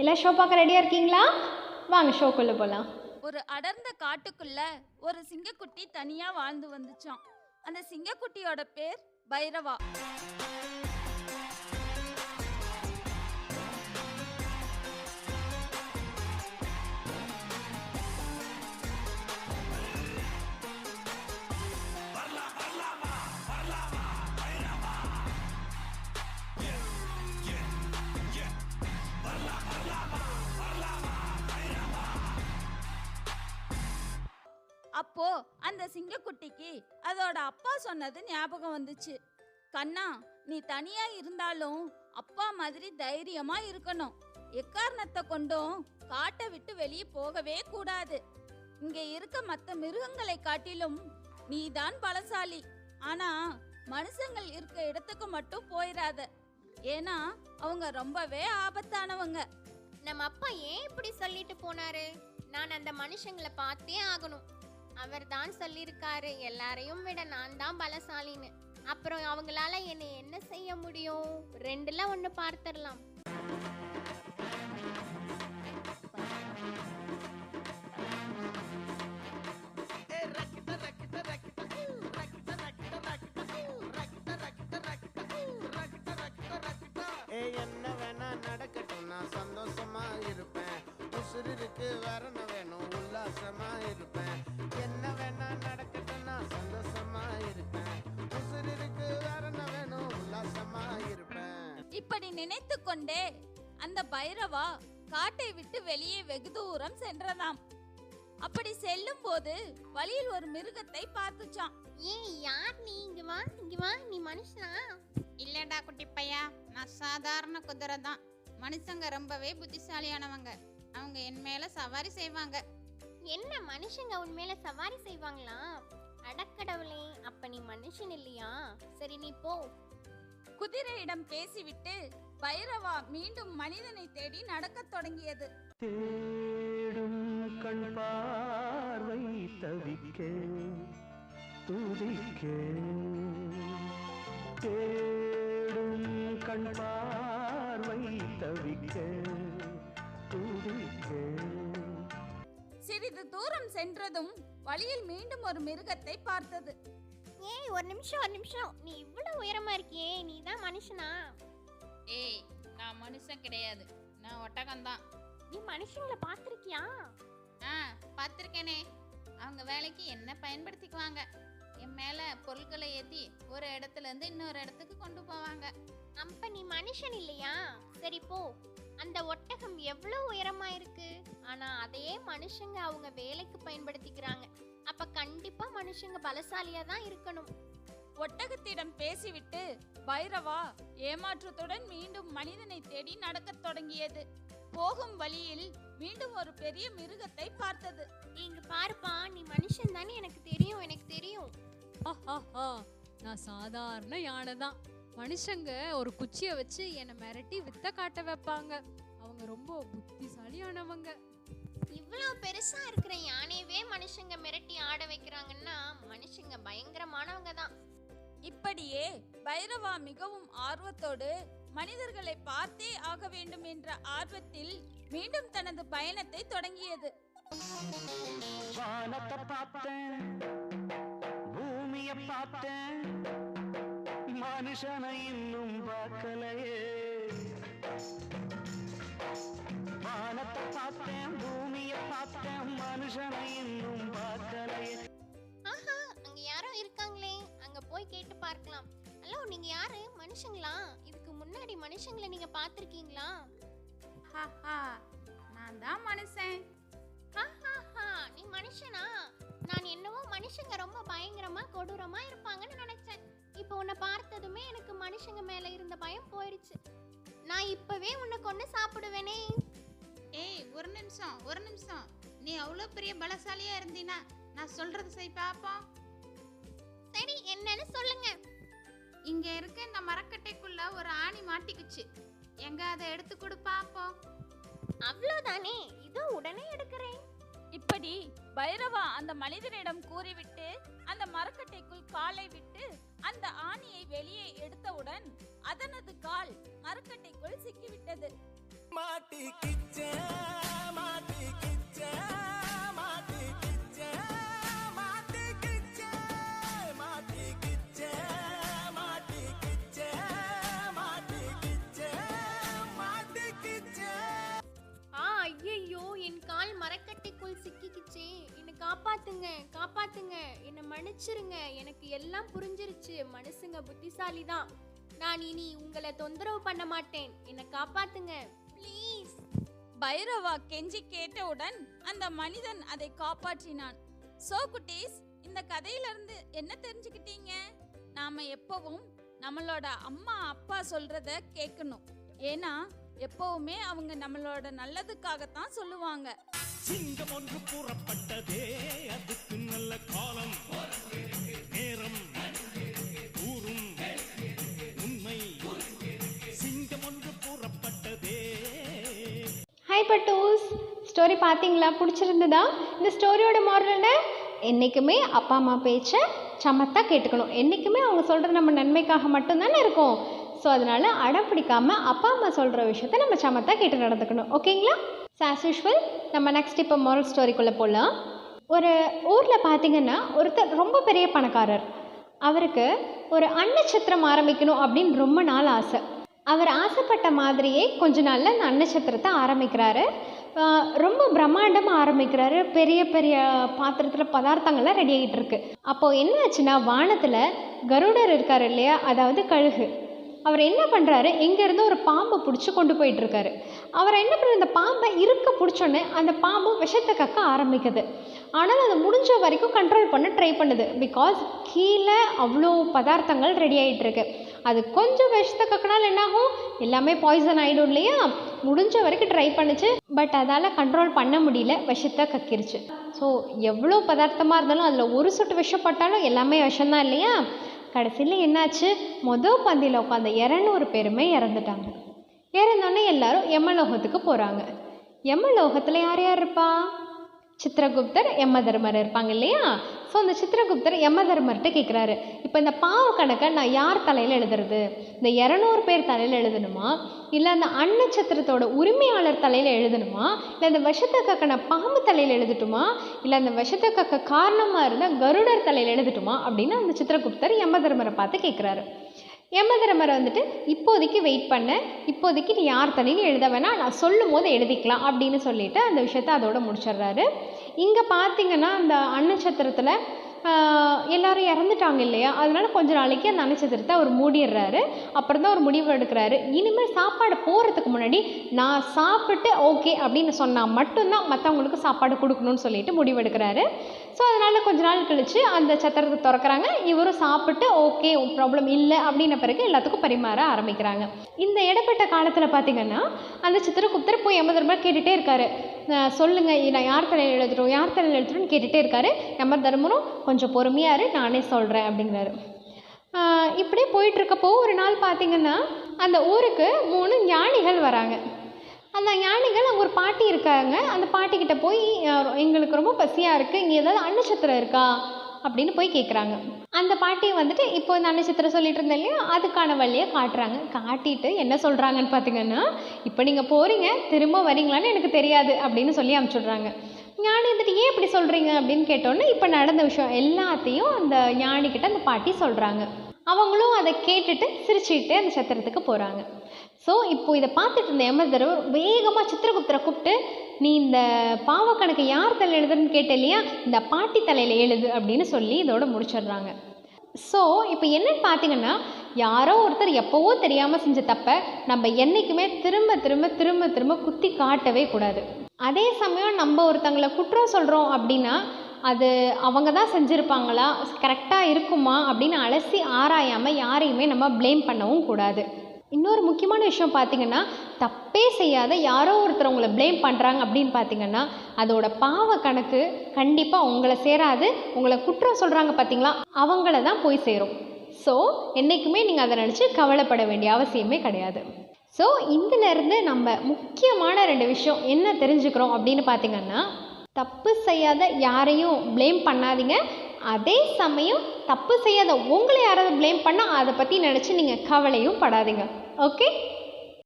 எல்லாம் ஷோ பார்க்க ரெடியாக இருக்கீங்களா? வாங்க ஷோக்குள்ளே போகலாம். ஒரு அடர்ந்த காட்டுக்குள்ள ஒரு சிங்கக்குட்டி தனியா வாழ்ந்து வந்துச்சான். அந்த சிங்கக்குட்டியோட பேர் பைரவா. அப்போ அந்த சிங்கக்குட்டிக்கு அதோட அப்பா சொன்னது ஞாபகம் வந்துச்சு. கண்ணா, நீ தனியா இருந்தாலும் அப்பா மாதிரி தைரியமா இருக்கணும். எக்காரணத்தை கொண்டும் காட்டை விட்டு வெளியே போகவே கூடாது. இங்க இருக்க மற்ற மிருகங்களை காட்டிலும் நீதான் பலசாலி. ஆனா மனுஷங்கள் இருக்க இடத்துக்கு மட்டும் போயிடாத. ஏன்னா அவங்க ரொம்பவே ஆபத்தானவங்க. நம்ம அப்பா ஏன் இப்படி சொல்லிட்டு போனாரு? நான் அந்த மனுஷங்களை பார்த்தே ஆகணும். அவர் தான் சொல்லியிருக்காரு, எல்லாரையும் விட நான் தான் பலசாலின்னு. அப்புறம் அவங்களால என்னை என்ன செய்ய முடியும்? ரெண்டுல ஒண்ணு பார்த்துடலாம். என்ன வேணா நடக்கட்டும், நான் சந்தோஷமா இருப்பேன். உசுருக்கு வரண வேணும், உல்லாசமா இருப்பேன். என்ன வேணா நடக்கட்டும், நான் சந்தோஷமா இருப்பேன். உசுருக்கு வரண வேணும், உல்லாசமா இருப்பேன். இப்படி நினைத்து கொண்டே அந்த பைரவா காட்டை விட்டு வெளியே வெகு தூரம் சென்றதாம். அப்படி செல்லும் போது வழியில் ஒரு மிருகத்தை பார்த்துச்சான். ஏய், யார் நீ? இங்க வா, இங்க வா. நீ மனுஷனா? இல்லடா குட்டி பையா, நான் சாதாரண குதிரை தான். மனுஷங்க ரொம்பவே புத்திசாலியானவங்க. அவங்க என் மேல சவாரி செய்வாங்க. என்ன, மனுஷங்க உன் மேல சவாரி செய்வாங்களா? அடக்கடவுளே, அப்ப நீ மனுஷன் இல்லையா? சரி, நீ போ. குதிரையிடம் பேசிவிட்டு பைரவா மீண்டும் மனிதனை தேடி நடக்கத் தொடங்கியது. தேடும் கண் பார்வை தவிக்க துதிக்க, தேடும் கண் பார்வை தவிக்க துதிக்க. சிறிது தூரம் சென்றதும் வழியில் மீண்டும் ஒரு மிருகத்தை பார்த்தது. ஏய், ஒரு நிமிஷம். நீ இவ்வளவு உயரமா இருக்கியே, நீ தான் மனுஷனா? ஏய், நான் மனுஷன் கிடையாது, நான் ஒட்டகம்தான். நீ மனுஷங்களை பார்த்திருக்கியா? பார்த்துருக்கேனே. அவங்க வேலைக்கு என்ன பயன்படுத்திக்குவாங்க. என் மேல பொருட்களை ஏற்றி ஒரு இடத்துல இருந்து இன்னொரு இடத்துக்கு கொண்டு போவாங்க. அப்ப நீ மனுஷன் இல்லையா? சரி, போ. அந்த ஒட்டகம் எவ்வளவு உயரமா இருக்கு, ஆனா அதையே மனுஷங்க அவங்க வேலைக்கு பயன்படுத்திக்கிறாங்க. அப்ப கண்டிப்பா மனுஷங்க பலசாலியா தான் இருக்கணும். ஒட்டகத்திடம் பேசிவிட்டு பைரவா ஏமாற்றத்துடன் மீண்டும் மனிதனை தேடி நடக்கத் தொடங்கியது. போகும் வழியில் மீண்டும் ஒரு பெரிய மிருகத்தை பார்த்தது. இங்க பாருப்பா, நீ மனுஷன் தானே? எனக்கு தெரியும். நான் சாதாரண யானை தான். மனுஷங்க ஒரு குச்சியை வச்சு என்னை மிரட்டி வித்த காட்ட வைப்பாங்க. அவங்க ரொம்ப புத்திசாலியானவங்க. இவ்வளவு பெருசா இருக்கிற யானையவே மனுஷங்க மிரட்டி ஆட வைக்கிறாங்கன்னா மனுஷங்க பயங்கரமானவங்க தான். இப்படியே பைரவா மிகவும் ஆர்வத்தோடு மனிதர்களை பார்த்தே ஆக வேண்டும் என்ற ஆர்வத்தில் மீண்டும் தனது பயணத்தை தொடங்கியது. வானத்தை பார்த்தேன், பூமியை பார்த்தேன், மனுஷனை இன்னும் பார்க்கலையே. வானத்தை பார்த்தேன், பூமியை பார்த்தேன், மனுஷனை இன்னும் பார்க்கலையே. ஆஹா, அங்க யாரோ இருக்காங்களே, அங்க போய் கேட்டு பார்க்கலாம். ஹலோ, நீங்க யாரு? மனுஷங்களா? இதுக்கு முன்னாடி மனுஷங்களை நீங்க பார்த்திருக்கீங்களா? நான் தான் மனுஷன். நீ மனுஷனா? நான் என்னவோ மனுஷங்க ரொம்ப பயங்கரமா கொடூரமா இருப்பாங்கன்னு நினைச்சேன். இப்போ உன்னை பார்த்ததுமே எனக்கு மனுஷங்க மேல இருந்த பயம் போயிடுச்சு. நான் இப்பவே உன்னை கொண்டு சாப்பிடுவேனே. ஏய், ஒரு நிமிஷம். நீ அவ்வளோ பெரிய பலசாலியா இருந்தீனா நான் சொல்றது செய் பாப்போம். சரி, என்னன்னு சொல்லுங்க. இங்க இருக்க இந்த மரக்கட்டைக்குள்ள ஒரு ஆணி மாட்டிக்குச்சு. எங்க அதை எடுத்து கொடு பாப்போம். அவ்வளோதானே, இதோ உடனே எடுக்கிறேன். இப்படி பைரவா அந்த மனிதனிடம் கூறிவிட்டு அந்த மரக்கட்டைக்குள் காலை விட்டு அந்த ஆணியை வெளியே எடுத்தவுடன் அதனது கால் மரக்கட்டைக்குள் சிக்கிவிட்டது. ஐயோ, என் கால் மரக்கட்டைக்குள் சிக்கிக்கிச்சே. என்னை காப்பாத்துங்க, காப்பாத்துங்க, என்னை மன்னிச்சிருங்க. எனக்கு எல்லாம் புரிஞ்சிருச்சு. மனுஷங்க புத்திசாலி தான். நான் இனி உங்களை தொந்தரவு பண்ண மாட்டேன். என்னை காப்பாத்துங்க ப்ளீஸ். பைரவா கெஞ்சி கேட்டவுடன் அந்த மனிதன் அதை காப்பாற்றினான். சோ குட்டீஸ், இந்த கதையிலிருந்து என்ன தெரிஞ்சுக்கிட்டீங்க? நாம எப்பவும் நம்மளோட அம்மா அப்பா சொல்றத கேட்கணும். ஏன்னா எப்பவுமே அவங்க நம்மளோட நல்லதுக்காகத்தான் சொல்லுவாங்க. சிங்கம் ஒன்று கூறப்பட்டதே, அதுக்கு நல்ல காலம் நேரம் கூறும் உண்மை. சிங்கம் ஒன்று கூறப்பட்டதே. ஹாய் பட்டூஸ், ஸ்டோரி பார்த்தீங்களா? பிடிச்சிருந்ததா? இந்த ஸ்டோரியோட மாரல் என்ன? என்றைக்குமே அப்பா அம்மா பேச்சை சமத்தாக கேட்டுக்கணும். என்றைக்குமே அவங்க சொல்கிறது நம்ம நன்மைக்காக மட்டும்தானே இருக்கும். ஸோ அதனால் அடம் பிடிக்காமல் அப்பா அம்மா சொல்கிற விஷயத்த நம்ம சமத்தாக கேட்டு நடந்துக்கணும். ஓகேங்களா? ஸோ ஆஸ் யூஷுவல் நம்ம நெக்ஸ்ட் இப்போ மாரல் ஸ்டோரிக்குள்ளே போகலாம். ஒரு ஊரில் பார்த்தீங்கன்னா ஒருத்தர் ரொம்ப பெரிய பணக்காரர். அவருக்கு ஒரு அன்னச்சத்திரம் ஆரம்பிக்கணும் அப்படின்னு ரொம்ப நாள் ஆசை. அவர் ஆசைப்பட்ட மாதிரியே கொஞ்ச நாளில் அந்த அன்னச்சத்திரத்தை ஆரம்பிக்கிறாரு. ரொம்ப பிரம்மாண்டமாக ஆரம்பிக்கிறாரு. பெரிய பெரிய பாத்திரத்தில் பதார்த்தங்கள்லாம் ரெடி ஆகிட்டு இருக்கு. அப்போது என்ன ஆச்சுன்னா, வானத்தில் கருடர் இருக்கார் இல்லையா, அதாவது கழுகு, அவர் என்ன பண்ணுறாரு, இங்கேருந்து ஒரு பாம்பை பிடிச்சி கொண்டு போயிட்டுருக்காரு. அவர் என்ன பண்ணுற, இந்த பாம்பை இருக்க பிடிச்சோன்னே அந்த பாம்பு விஷத்தை கக்க ஆரம்பிக்குது. ஆனால் அது முடிஞ்ச வரைக்கும் கண்ட்ரோல் பண்ண ட்ரை பண்ணுது. பிகாஸ் கீழே அவ்வளோ பதார்த்தங்கள் ரெடி ஆகிட்டுருக்கு. அது கொஞ்சம் விஷத்தை கக்கினாலும் என்னாகும், எல்லாமே பாய்சன் ஆகிடும் இல்லையா. முடிஞ்ச வரைக்கும் ட்ரை பண்ணுச்சு, பட் அதால் கண்ட்ரோல் பண்ண முடியல, விஷத்தை கக்கிருச்சு. ஸோ எவ்வளோ பதார்த்தமாக இருந்தாலும் அதில் ஒரு சொட்டு விஷம் பட்டாலும் எல்லாமே விஷம்தான் இல்லையா. கடைசியில் என்னாச்சு, மொதல் பந்தியில் உட்காந்த 200 பேருமே இறந்துட்டாங்க. இறந்தோடனே எல்லாரும் யமலோகத்துக்கு போகிறாங்க. யமலோகத்தில் யார் யார் இருப்பா? சித்திரகுப்தர், யமதர்மர் இருப்பாங்க இல்லையா. ஸோ அந்த சித்திரகுப்தர் யமதர்மர்கிட்ட கேட்குறாரு, இப்போ இந்த பாவ கணக்கை நான் யார் தலையில் எழுதுறது? இந்த 200 பேர் தலையில் எழுதணுமா, இல்லை அந்த அன்னச்சத்திரத்தோட உரிமையாளர் தலையில் எழுதணுமா, இல்லை அந்த விஷத்தை கக்கின பாம்பு தலையில் எழுதட்டுமா, இல்லை அந்த விஷத்தை கக்க காரணமாக இருந்த கருடர் தலையில் எழுதட்டுமா அப்படின்னு அந்த சித்திரகுப்தர் யமதர்மரை பார்த்து கேட்குறாரு. யமதர்மரை வந்துட்டு, இப்போதைக்கு வெயிட் பண்ண, இப்போதைக்கு நீ யார் தலையிலும் எழுத வேணாம், நான் சொல்லும் போது எழுதிக்கலாம் அப்படின்னு சொல்லிட்டு அந்த விஷயத்த அதோட முடிச்சிடுறாரு. இங்கே பார்த்தீங்கன்னா அந்த அன்னச்சத்திரத்தில் எல்லாரும் இறந்துட்டாங்க இல்லையா, அதனால கொஞ்ச நாளைக்கு அந்த அன்னச்சத்திரத்தை அவர் மூடிடுறாரு. அப்புறம் தான் ஒரு முடிவு எடுக்கிறாரு, இனிமேல் சாப்பாடு போகிறதுக்கு முன்னாடி நான் சாப்பிட்டு ஓகே அப்படின்னு சொன்னால் மட்டும்தான் மற்றவங்களுக்கு சாப்பாடு கொடுக்கணும்னு சொல்லிட்டு முடிவெடுக்கிறாரு. ஸோ அதனால் கொஞ்ச நாள் கழித்து அந்த சத்திரத்தை திறக்கிறாங்க. இவரும் சாப்பிட்டு ஓகே ப்ராப்ளம் இல்லை அப்படின்ன பிறகு எல்லாத்துக்கும் பரிமாற ஆரம்பிக்கிறாங்க. இந்த இடப்பட்ட காலத்தில் பார்த்திங்கன்னா அந்த சித்திரகுப்தர் போய் யமதர்மர் கேட்டுகிட்டே இருக்காரு, சொல்லுங்கள் நான் யார் தலையில் எழுதுறோம், யார் தலையில் எழுதுறோன்னு கேட்டுகிட்டே இருக்காரு. யமதர்மரும் கொஞ்சம் பொறுமையாக இரு, நானே சொல்கிறேன் அப்படிங்கிறாரு. இப்படியே போயிட்டுருக்கப்போ ஒரு நாள் பார்த்திங்கன்னா அந்த ஊருக்கு 3 ஞானிகள் வராங்க. அந்த ஞானிகள் அங்கே ஒரு பாட்டி இருக்காங்க. அந்த பாட்டிக்கிட்ட போய், எங்களுக்கு ரொம்ப பசியாக இருக்குது, இங்கே ஏதாவது அன்னச்சத்திரம் இருக்கா அப்படின்னு போய் கேட்குறாங்க. அந்த பாட்டியை வந்துட்டு இப்போ இந்த அன்னச்சத்திரம் சொல்லிட்டு இருந்தேன் இல்லையா, அதுக்கான வழியை காட்டுறாங்க. காட்டிட்டு என்ன சொல்கிறாங்கன்னு பார்த்தீங்கன்னா, இப்போ நீங்கள் போகிறீங்க, திரும்ப வரீங்களான்னு எனக்கு தெரியாது அப்படின்னு சொல்லி அனுப்பிச்சுட்றாங்க. ஞானி வந்துட்டு ஏன் இப்படி சொல்கிறீங்க அப்படின்னு கேட்டோன்னே இப்போ நடந்த விஷயம் எல்லாத்தையும் அந்த ஞானிக்கிட்ட அந்த பாட்டி சொல்கிறாங்க. அவங்களும் அதை கேட்டுட்டு சிரிச்சுக்கிட்டே அந்த சத்திரத்துக்கு போகிறாங்க. ஸோ இப்போ இதை பார்த்துட்டு இருந்த யமதர்மர் வேகமாக சித்திரகுப்தரை கூப்பிட்டு, நீ இந்த பாவக்கணக்கு யார் தலையில் எழுதுன்னு கேட்ட இல்லையா, இந்த பாட்டி தலையில் எழுது அப்படின்னு சொல்லி இதோட முடிச்சிடுறாங்க. ஸோ இப்போ என்னன்னு பார்த்தீங்கன்னா, யாரோ ஒருத்தர் எப்போவோ தெரியாமல் செஞ்ச தப்பை நம்ம என்றைக்குமே திரும்ப திரும்ப திரும்ப திரும்ப குத்தி காட்டவே கூடாது. அதே சமயம் நம்ம ஒருத்தங்களை குற்றம் சொல்கிறோம் அப்படின்னா அது அவங்க தான் செஞ்சுருப்பாங்களா, கரெக்டாக இருக்குமா அப்படின்னு அலசி ஆராயாமல் யாரையுமே நம்ம ப்ளேம் பண்ணவும் கூடாது. இன்னொரு முக்கியமான விஷயம் பார்த்திங்கன்னா, தப்பே செய்யாத யாரோ ஒருத்தர் உங்களை ப்ளேம் பண்ணுறாங்க அப்படின்னு பார்த்திங்கன்னா அதோட பாவ கணக்கு கண்டிப்பாக உங்களை சேராது. உங்களை குற்றம் சொல்கிறாங்க பார்த்திங்களா, அவங்கள தான் போய் சேரும். ஸோ என்றைக்குமே நீங்கள் அதை நினச்சி கவலைப்பட வேண்டிய அவசியமே கிடையாது. ஸோ இதிலேருந்து நம்ம முக்கியமான 2 விஷயம் என்ன தெரிஞ்சுக்கிறோம் அப்படின்னு பார்த்திங்கன்னா, தப்பு செய்யாத யாரையும் ப்ளேம் பண்ணாதீங்க. அதே சமயம் தப்பு செய்யாத உங்களை யாராவது ப்ளேம் பண்ணால் அதை பற்றி நினச்சி நீங்கள் கவலையும் படாதீங்க. ஓகே.